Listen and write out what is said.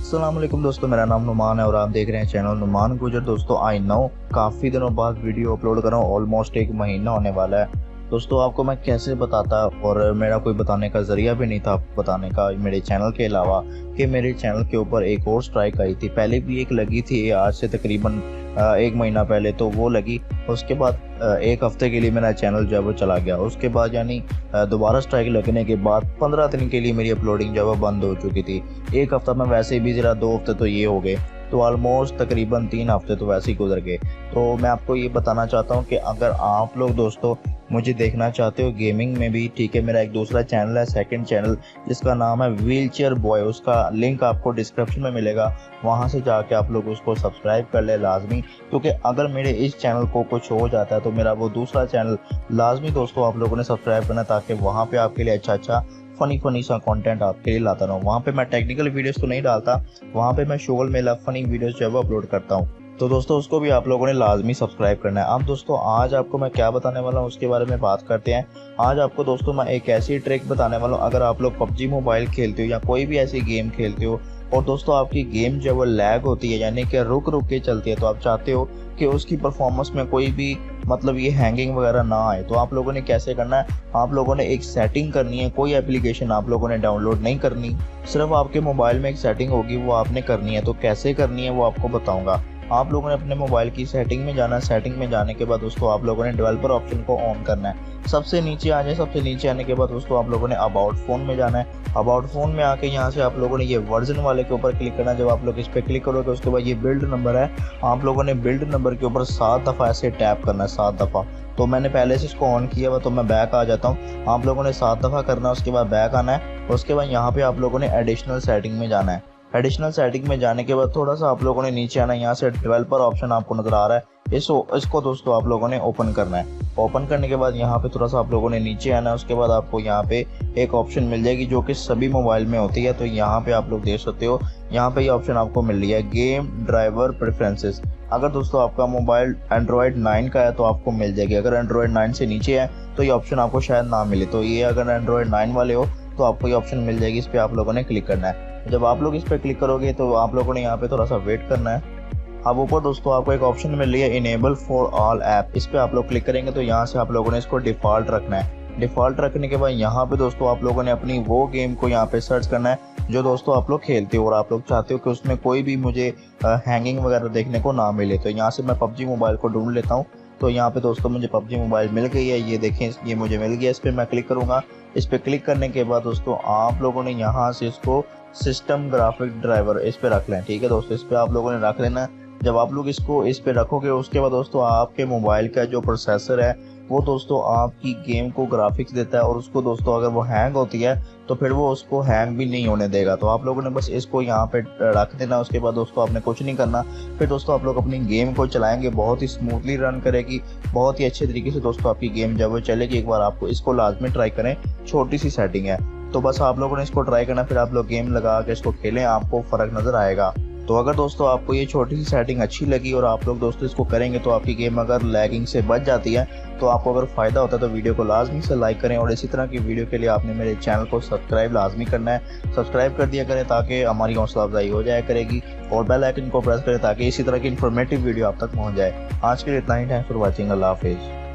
अस्सलाम वालेकुम दोस्तों, मेरा नाम नुमान है और आप देख रहे हैं चैनल नुमान गुजर। दोस्तों आई नो काफ़ी दिनों बाद वीडियो अपलोड कर रहा हूँ, ऑलमोस्ट एक महीना होने वाला है। दोस्तों आपको मैं कैसे बताता, और मेरा कोई बताने का ज़रिया भी नहीं था आपको बताने का मेरे चैनल के अलावा, कि मेरे चैनल के ऊपर एक और स्ट्राइक आई थी। पहले भी एक लगी थी आज से तकरीबन एक महीना पहले, तो वो लगी। उसके बाद एक हफ्ते के लिए मेरा चैनल जो है वो चला गया। उसके बाद यानी दोबारा स्ट्राइक लगने के बाद 15 दिन के लिए मेरी अपलोडिंग जो है वो बंद हो चुकी थी। एक हफ्ता मैं वैसे ही बिजी रहा, 2 हफ्ते तो ये हो गए, तो ऑलमोस्ट तकरीबन 3 हफ्ते तो वैसे ही गुजर गए। तो मैं आपको ये बताना चाहता हूँ कि अगर आप लोग दोस्तों मुझे देखना चाहते हो गेमिंग में भी, ठीक है, मेरा एक दूसरा चैनल है, सेकंड चैनल, जिसका नाम है व्हीलचेयर बॉय। उसका लिंक आपको डिस्क्रिप्शन में मिलेगा, वहाँ से जाके आप लोग उसको सब्सक्राइब कर ले लाजमी। क्योंकि अगर मेरे इस चैनल को कुछ हो जाता है तो मेरा वो दूसरा चैनल लाजमी दोस्तों आप लोगों ने सब्सक्राइब करना, ताकि वहाँ पे आपके लिए अच्छा फनी सा कंटेंट आपके लिए लाता रहूँ। वहाँ पे मैं टेक्निकल वीडियोस तो नहीं डालता, वहाँ पे मैं शोगल मेला फनी वीडियोस जो है वो अपलोड करता हूँ। तो दोस्तों उसको भी आप लोगों ने लाजमी सब्सक्राइब करना है। अब दोस्तों आज आपको मैं क्या बताने वाला हूँ उसके बारे में बात करते हैं। आज आपको दोस्तों मैं एक ऐसी ट्रिक बताने वाला हूँ, अगर आप लोग पबजी मोबाइल खेलते हो या कोई भी ऐसी गेम खेलते हो और दोस्तों आपकी गेम जो है वो लैग होती है, यानी कि रुक के चलती है, तो आप चाहते हो कि उसकी परफॉर्मेंस में कोई भी मतलब ये हैंगिंग वगैरह ना आए, तो आप लोगों ने कैसे करना है, आप लोगों ने एक सेटिंग करनी है। कोई एप्लीकेशन आप लोगों ने डाउनलोड नहीं करनी, सिर्फ आपके मोबाइल में एक सेटिंग होगी, वो आपने करनी है। तो कैसे करनी है वो आपको बताऊंगा। आप लोगों ने अपने मोबाइल की सेटिंग में जाना है। सेटिंग में जाने के बाद दोस्तों आप लोगों ने डेवलपर ऑप्शन को ऑन करना है। सबसे नीचे आ जाए, सबसे नीचे आने के बाद दोस्तों आप लोगों ने अबाउट फ़ोन में जाना है। अबाउट फ़ोन में आके यहाँ से आप लोगों ने ये वर्जन वाले के ऊपर क्लिक करना है। जब आप लोग इस पर क्लिक करोगे उसके बाद ये बिल्ड नंबर है, आप लोगों ने बिल्ड नंबर के ऊपर 7 दफ़ा ऐसे टैप करना है, 7 दफ़ा। तो मैंने पहले से इसको ऑन किया हुआ, तो मैं बैक आ जाता हूँ। आप लोगों ने 7 दफ़ा करना है, उसके बाद बैक आना है। उसके बाद यहाँ पे आप लोगों ने एडिशनल सेटिंग में जाना है। एडिशनल सेटिंग में जाने के बाद थोड़ा सा आप लोगों ने नीचे आना है। यहाँ से डेवलपर ऑप्शन आपको नज़र आ रहा है, इसको दोस्तों आप लोगों ने ओपन करना है। ओपन करने के बाद यहाँ पे थोड़ा सा आप लोगों ने नीचे आना है। उसके बाद आपको यहाँ पे एक ऑप्शन मिल जाएगी जो कि सभी मोबाइल में होती है, तो यहाँ पे आप लोग देख सकते हो, यहाँ पे ये ऑप्शन आपको मिल रही है, गेम ड्राइवर प्रेफरेंसेस। अगर दोस्तों आपका मोबाइल एंड्रॉयड 9 का है तो आपको मिल जाएगी, अगर एंड्रॉयड 9 से नीचे है तो ये ऑप्शन आपको शायद ना मिले। तो ये अगर एंड्रॉयड 9 वाले हो तो आपको ये ऑप्शन मिल जाएगी, इस पर आप लोगों ने क्लिक करना है। जब आप लोग इस पर क्लिक करोगे तो आप लोगों ने यहाँ पे थोड़ा सा वेट करना है। अब ऊपर दोस्तों आपको एक ऑप्शन मिल रही है इनेबल फॉर ऑल ऐप, इस पर आप लोग क्लिक करेंगे तो यहाँ से आप लोगों ने इसको डिफ़ॉल्ट रखना है। डिफ़ॉल्ट रखने के बाद यहाँ पे दोस्तों आप लोगों ने अपनी वो गेम को यहाँ पे सर्च करना है जो दोस्तों आप लोग खेलते हो और आप लोग चाहते हो कि उसमें कोई भी मुझे हैंगिंग वगैरह देखने को ना मिले। तो यहाँ से मैं पबजी मोबाइल को ढूंढ लेता हूँ। तो यहाँ पे दोस्तों मुझे पबजी मोबाइल मिल गई है, ये देखें, ये मुझे मिल गया। इस पर मैं क्लिक करूँगा। इस पर क्लिक करने के बाद दोस्तों आप लोगों ने यहाँ से इसको सिस्टम ग्राफिक ड्राइवर इस पे रख लें, ठीक है दोस्तों, इस पे आप लोगों ने रख लेना है। जब आप लोग इसको इस पे रखोगे उसके बाद दोस्तों आपके मोबाइल का जो प्रोसेसर है वो दोस्तों आपकी गेम को ग्राफिक्स देता है, और उसको दोस्तों अगर वो हैंग होती है तो फिर वो उसको हैंग भी नहीं होने देगा। तो आप लोगों ने बस इसको यहाँ पे रख देना। उसके बाद दोस्तों आपने कुछ नहीं करना, फिर दोस्तों आप लोग अपनी गेम को चलाएंगे, बहुत ही स्मूथली रन करेगी, बहुत ही अच्छे तरीके से दोस्तों आपकी गेम जब वो चलेगी। एक बार आपको इसको लाजमी ट्राई करें, छोटी सी सेटिंग है, तो बस आप लोगों ने इसको ट्राई करना, फिर आप लोग गेम लगा के इसको खेलें, आपको फ़र्क नज़र आएगा। तो अगर दोस्तों आपको ये छोटी सी सेटिंग अच्छी लगी और आप लोग दोस्तों इसको करेंगे तो आपकी गेम अगर लैगिंग से बच जाती है, तो आपको अगर फ़ायदा होता है तो वीडियो को लाजमी से लाइक करें, और इसी तरह की वीडियो के लिए आपने मेरे चैनल को सब्सक्राइब लाजमी करना है। सब्सक्राइब कर दिया करें ताकि हमारी हौसला अफजाई हो जाया करेगी, और बेल आइकन को प्रेस करें ताकि इसी तरह की इन्फॉर्मेटिव वीडियो आप तक पहुँच जाए। आज के लिए इतना ही, थैंक्स फॉर वॉचिंग, अल्लाह हाफिज़।